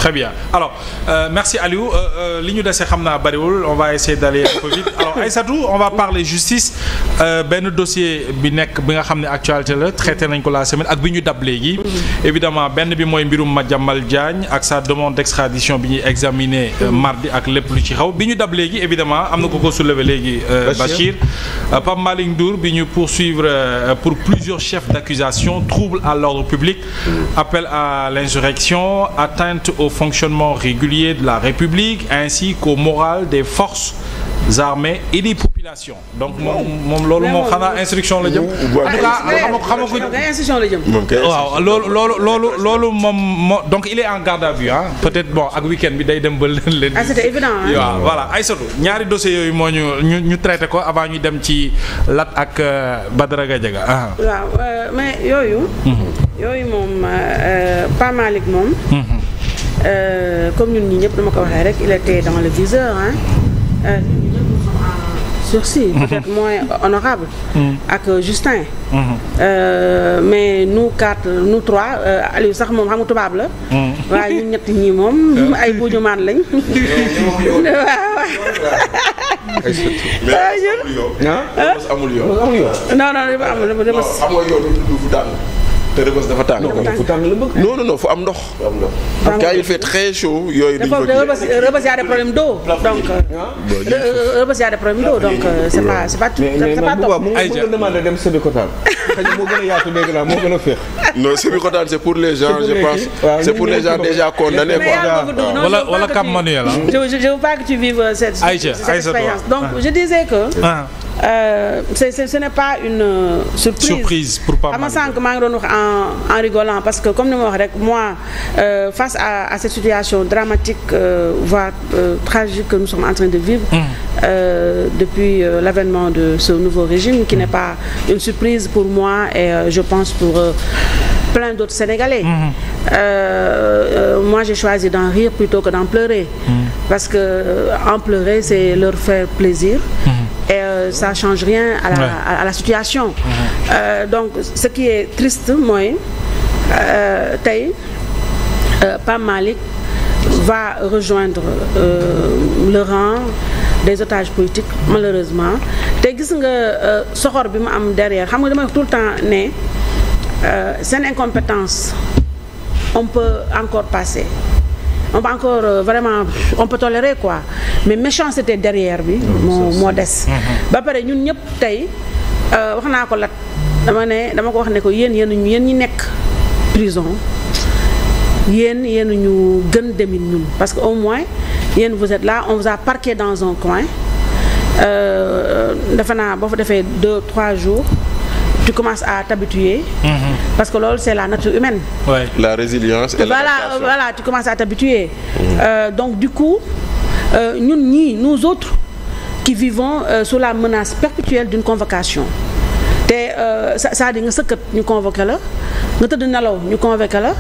Très bien. Alors, merci Aliou. Li ñu dese xam naa bariwul, on va essayer d'aller un peu vite. Alors Aïssatou, on va parler justice. Benn dossier bi nekk bi nga xam ne actualité la traité nañ ko la semaine ak bi ñu dab léegi. Évidemment benn bi mooy mbirum Madiambal Diagne ak sa demande d'extradition bi ñuy examiner mardi ak lépp lu ci xaw bi ñu dab léegi évidemment am na ko soulever léegi Bachir. Pape Malick Ndour bi ñu poursuivre pour plusieurs chefs d'accusation, trouble à l'ordre public, appel à l'insurrection, atteinte au fonctionnement régulier de la République ainsi qu'au moral des forces armées et des populations. Donc moom loolu moo xanaa instruction la jëm. En tout cas xamaguñ instruction la jëm. waaw loolu moom donc il est en garde à vue ah peut-être bon ak week-end bi day dem ba leen. C'était évident hein. waaw voilà Aïssatou ñaari dossiers yooyu moo ñu traité ko avant ñu dem ci Lat ak Badara Gadiaga. waaw mais yooyu moom Pape Malick moom. comme ñun ñi ñëpp dama ko waxee rek il était dans le viseur hein. Sursis peut-être moins honorable ak Justin mais nous quatre nous trois Aliou sax moom xam nga tubaab la waaye ñun ñett ñii moom ay buujumaan lañ amul yoon non te Rebeuss dafa tàng. non fu am ndox. quand il fait très chaud yooyu duñ ko. Rebeuss y a des problèmes d'eau donc Rebeuss y a des problèmes d'eau donc c'est pas tout c'est pas top. mais bu demandé dem Sébikotane xëy moo gën a yaatu dégg naa moo gën a féex. non Sébikotane c'est pour les gens je pense c'est pour les gens déjà condamnés quoi. wala Cap Manuel. Je veux pas que tu vives cette expérience donc je disais que. Ce n'est pas une surprise pour Pape Malick. Sànq maa ngi doon wax en rigolant parce que comme ni ma wax rek moi face à cette situation dramatique voire tragique que nous sommes en train de vivre depuis l'avènement de ce nouveau régime qui n'est pas une surprise pour moi et je pense pour plein d'autres Sénégalais. Moi j'ai choisi d'en rire plutôt que d'en pleurer parce que en pleurer c'est leur faire plaisir. Et ça change rien à la situation. Donc ce qui est triste mooy tey Pape Malick va rejoindre le rang des otages politiques malheureusement te gis nga soxor bi mu am derrière xam nga dama wax tout le temps ne seen incompétence on peut encore passer. On peut encore vraiment on peut tolérer quoi mais méchanceté derrière bi moo des ba pare ñun ñëpp tey wax naa ko Lat dama ko wax ne ko yéen ñi nekk prison yéen ñu gën demin ñun parce que au moins yéen vous êtes là on vous a parqué dans un coin defe naa boo fa defee 2-3 jours tu commences à t'habituer parce que loolu c'est la nature humaine. Ouais. La résilience et voilà tu commences à t'habituer donc du coup ñun ñii nous autres qui vivons sous la menace perpétuelle d'une convocation te c'est-à-dire nga sëkkat ñu convoqué la nga tëdd nelaw ñu convoqué la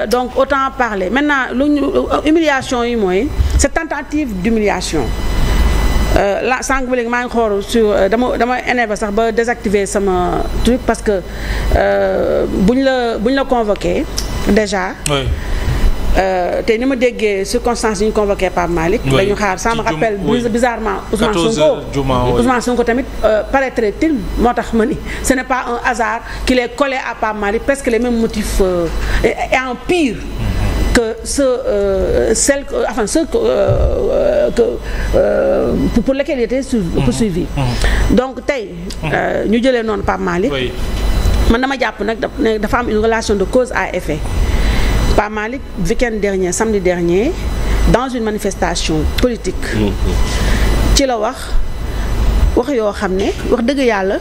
donc autant parler maintenant lu humiliation yi mooy cette tentative d'humiliation la sànq ba léegi maa ngi xool sur dama énervé sax ba désactiver sama truc parce que buñ la convoqué déjà. Oui. te ni ma déggee circonstances yi ñu convoqué Pape Malick. dañu xaar ça me rappelle bizarrement Ousmane Sonko tamit paraîtrait-il moo tax ma ni ce n'est pas un hasard qu'il est collé à Pape Malick presque les mêmes motifs et en pire. Que ceux pour lesquels il était poursuivi. Donc tey ñu jëlee noonu Pape Malick man dama jàpp nag dafa am une relation de cause à effet. Pape Malick week-end dernier samedi dernier dans une manifestation politique ci la wax yoo xam ne wax dëgg yàlla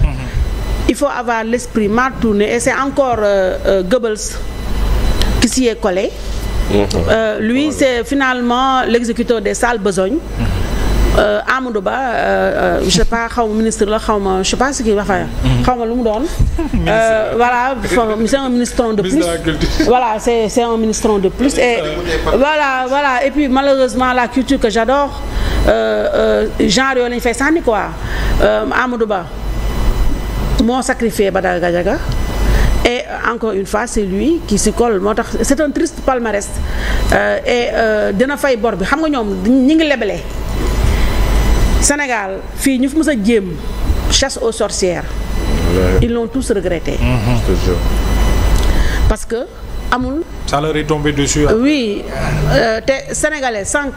il faut avoir l'esprit mal tourné et c'est encore Goebbels qui s'y est collé. Lui c'est finalement l'exécuteur des sales besognes. Amadou Ba je sais pas xaw ma ministre la xaw ma je sais pas ce qu'il va faire. xaw ma lu mu doon. voilà c'est un ministron de plus. Voilà c'est un ministron de plus et voilà et puis malheureusement la culture que j'adore genre yooyu lañu fay sànni quoi Amadou Ba moo sacrifié Badara Gadiaga et encore une fois c'est lui qui s'y colle moo tax c'est un triste palmarès et dina fay bor bi xam nga ñoom ñi ngi lebale Sénégal fii ñu fi mës a jéem chasse aux sorcières ils l'ont tous regretté parce que amul ça leur est tombé dessus. Oui te sénégalais sànq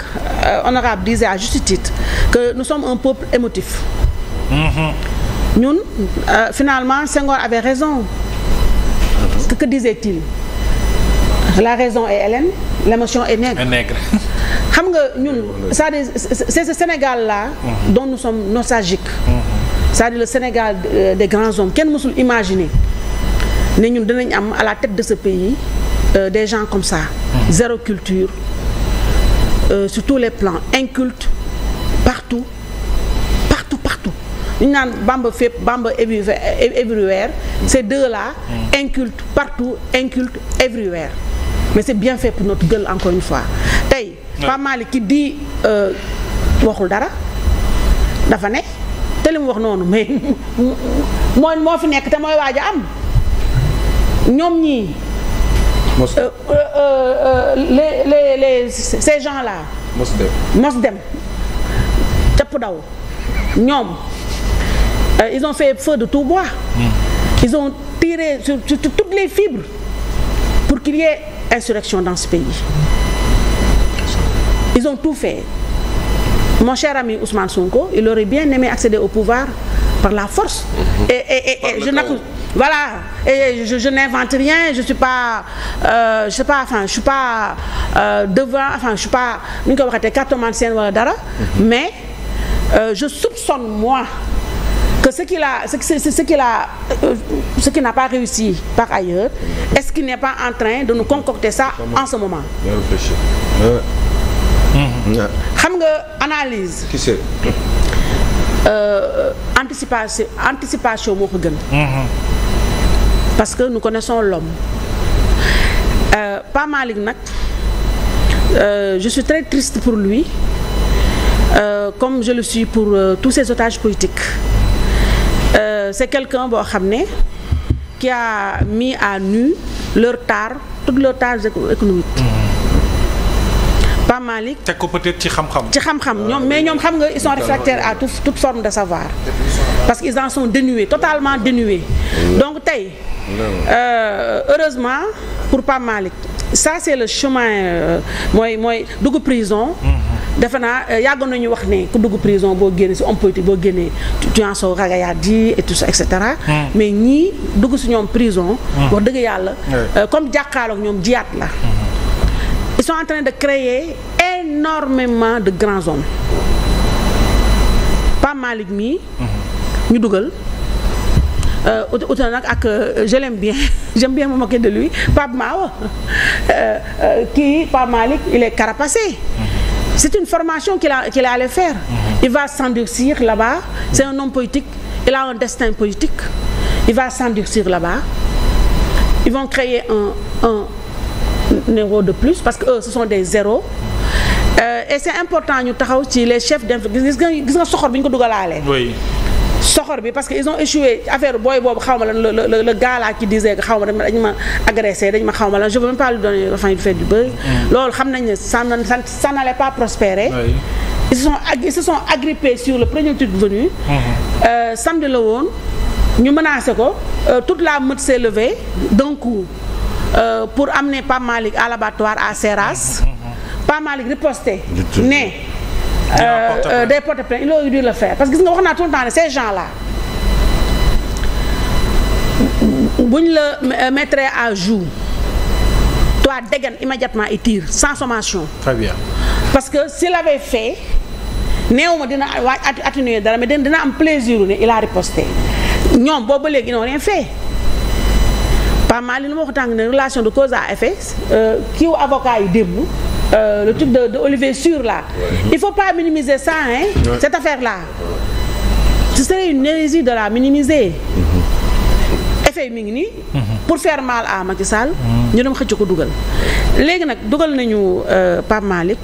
honorable disait à juste titre que nous sommes un peuple émotif ñun finalement Senghor avait raison que disait-il la raison est hellène l'émotion est nègre xam nga ñun c'est ce Sénégal là dont nous sommes nostalgiques c'est-à-dire le Sénégal des grands hommes kenn mësul imaginer ne ñun dinañ am à la tête de ce pays des gens comme ça zéro culture sur tous les plans inculte partout ñu naan Bamba fépp Bamba everywhere ces deux là inculte partout inculte everywhere mais c'est bien fait pour notre gueule encore une fois tey Pape Malick ki di waxul dara dafa ne te li mu wax noonu mais moo fi nekk te mooy waaj a am ñoom ñii ces gens là mos dem capp daw ñoom ils ont fait feu de tout bois ils ont tiré sur toutes les fibres pour qu'il y ait insurrection dans ce pays ils ont tout fait mon cher ami Ousmane Sonko il aurait bien aimé accéder au pouvoir par la force et je n'accuse voilà et je n'invente rien je suis pas je sais pas enfin je suis pas devant enfin je suis pas ni ñu ko waxatee cartomancienne wala dara mais je soupçonne moi que ce qui n'a pas réussi par ailleurs est-ce qu'il n'est pas en train de nous concocter ça en ce moment xam nga analyse qui c'est anticipation moo ko gën parce que nous connaissons l'homme Pape Malick nag je suis très triste pour lui comme je le suis pour tous ces otages politiques c'est quelqu'un boo xam ne qui a mis à nu toute leur tare économique Pape Malick teg ko peut-être ci xam-xam ñoom mais ñoom xam nga ils sont réfractaires à toute forme de savoir parce qu'ils en sont dénués totalement dénués donc tey heureusement pour Pape Malick ça c'est le chemin mooy dugg prison defe naa yàgg nañu wax ne ku dugg prison boo génnee si homme politique boo génnee tu en sors ragayadi et tout ça et cetera mais ñii dugg si ñoom prison wax dëgg yàlla comme jàkkaarloog ñoom jiyaat la ils sont en train de créer énormément de grands hommes Pape Malick mii ñu dugal uti na nag ak je l'aime bien j'aime bien me moquer de lui Pape Mawa kii Pape Malick il est carapacé c'est une formation qu'il est allé faire il va s'endurcir là-bas c'est un homme politique il a un destin politique il va s'endurcir là-bas ils vont créer un héros de plus parce que eux ce sont des zéros et c'est important ñu taxaw ci les chefs d'infrastructure gis nga soxor bi ñu ko dugalaale soxor bi parce que ils ont échoué affaire booy boobu xaw ma lan le gars là qui disait que xaw ma dañu ma agressé dañu ma xaw ma lan je veux même pas lui donner enfin du fait du buzz loolu xam nañ ne ça n'allait pas prospérer ils se sont agrippés sur le premier truc venu samedi la woon ñu menacé ko toute la meute s'est levée d'un coup pour amener Pape Malick à l'abattoir à Seras Pape Malick riposté ne day porter plainte il aurait dû le faire parce que gis nga wax naa tout le temps ne ces gens là buñ la mettre à jour toi dégaine immédiatement et tire sans sommation. Très bien. Parce que s'il avait fait néewuma dina atténuer dara mais dina am plaisir ne il a riposté ñoom boobu ba léegi ils n'ont rien fait. pas mal li ma wax tànk ne relation de cause à effet kiiw avocat yi démb le truc de Olivier Sur là il faut pas minimiser ça hein cette affaire là ce serait une hérésie de la minimiser effet mi ngi nii pour faire mal à Macky Sall ñu dem xëcc ko dugal léegi nag dugal nañu Pape Malick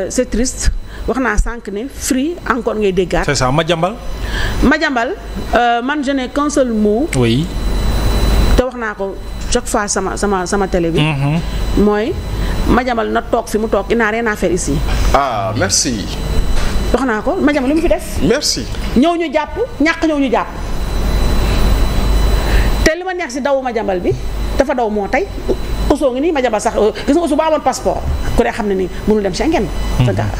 c'est triste wax naa sànq ne Free encore ngay déggaat. C'est ça Madiambal man je n'ai qu'un seul mot. Oui. te wax naa ko chaque fois sama télé bi. mooy Madiambal na toog fi mu toog il n'a rien à faire ici. ah merci. wax naa ko Madiambal lu mu fi def. merci. ñëw ñu jàpp ñàkk ñëw ñu jàpp te li ma neex si daw Madiambal bi dafa daw moo tey Ousso ngi nii Madiambal sax gis nga Ousso ba amoon passeport ku ne xam ne ni mënul dem Schengen. sa gaal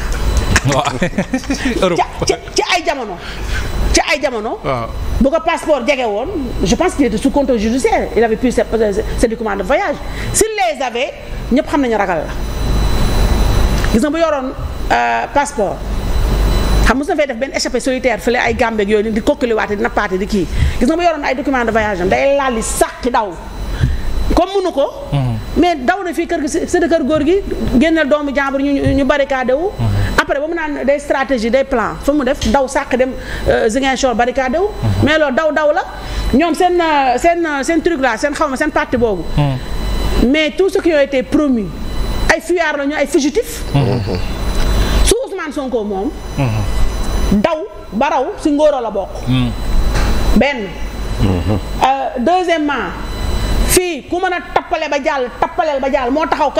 Europe ci ay jamono. ci ay jamono. waaw bu ko passeport jege woon je pense qu'il était sous contrôle judiciaire il avait plus ses documents de voyage s'il les avait ñëpp xam nañu ragal la gis nga bu yoroon passeport xam mos na fay def benn échappée solitaire fële ay Gambie ak yooyu di kokkaliwaate di nappaate di kii gis nga bu yoroon ay documents de voyage am day laal li sàqi daw comme mënu ko. mais daw na fii kër gi sa kër góor gi génneel doomu jàmbur ñu barricade wu. après ba mu naan day stratégie day plan fa mu def daw sàq dem Ziguinchor barricade wu. mais loolu daw la ñoom seen truc là seen xaw ma seen parti boobu. mais tout ce qui a été promis ay fuyards la ñu ay fugitifs. su Ousmane Sonko moom. daw ba raw si ngóoro la bokk. benn. Deuxièmement fii ku mën a tappale ba jàll tappaleel ba jàll moo taxaw